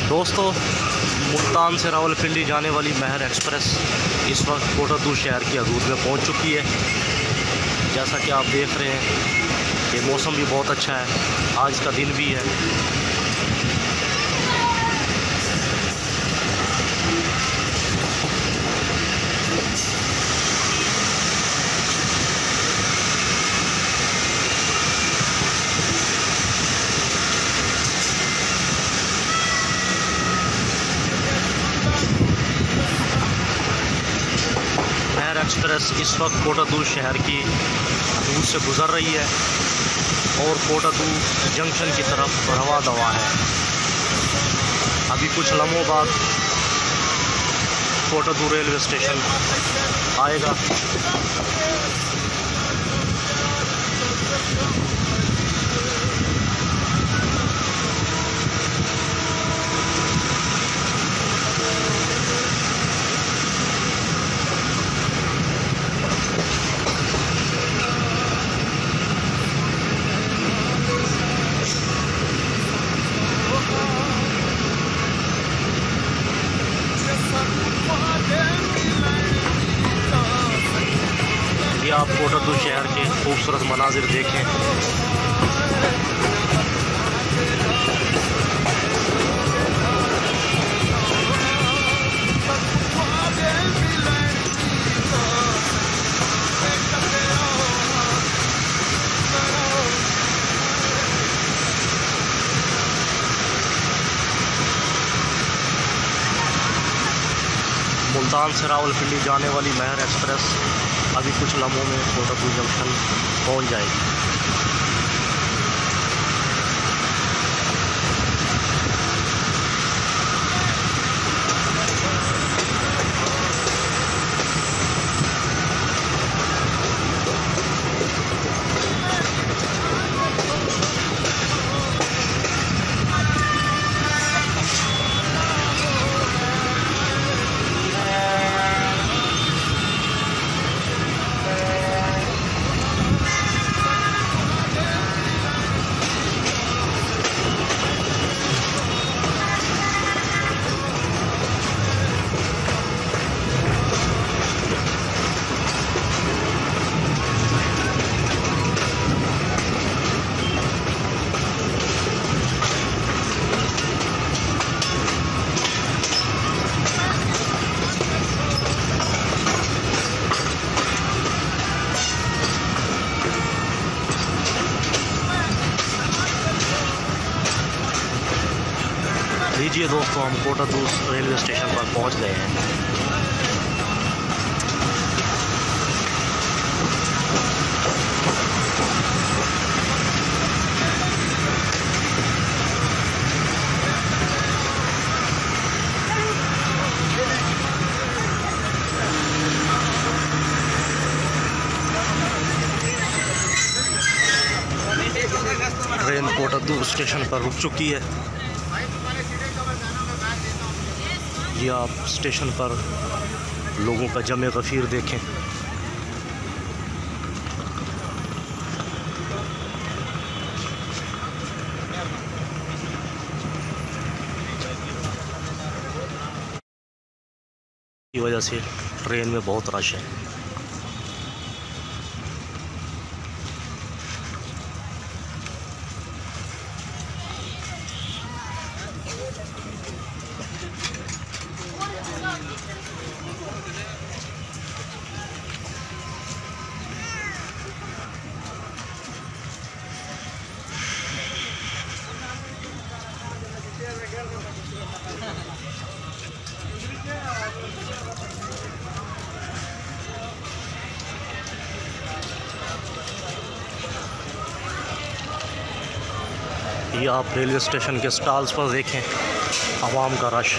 दोस्तों, मुल्तान से रावलपिंडी जाने वाली महर एक्सप्रेस इस वक्त कोटादू शहर की हदूद में पहुंच चुकी है। जैसा कि आप देख रहे हैं कि मौसम भी बहुत अच्छा है, आज का दिन भी है। महर एक्सप्रेस इस वक्त कोटादू शहर की हदूद से गुज़र रही है और कोटादू जंक्शन की तरफ रवा दवा है। अभी कुछ लम्हों बाद कोटादू रेलवे स्टेशन आएगा। ये आप कोटादू शहर के खूबसूरत मनाजिर देखें। मुल्तान से रावलपिंडी जाने वाली महर एक्सप्रेस अभी कुछ लम्हों में कोटादू जंक्शन पहुंच जाएगी। लीजिए दोस्तों, हम कोटादू रेलवे स्टेशन पर पहुंच गए हैं। ट्रेन कोटादू स्टेशन पर रुक चुकी है। ये आप स्टेशन पर लोगों का जमे गफ़ीर देखें। की वजह से ट्रेन में बहुत रश है। ये आप रेलवे स्टेशन के स्टॉल्स पर देखें, आवाम का रश।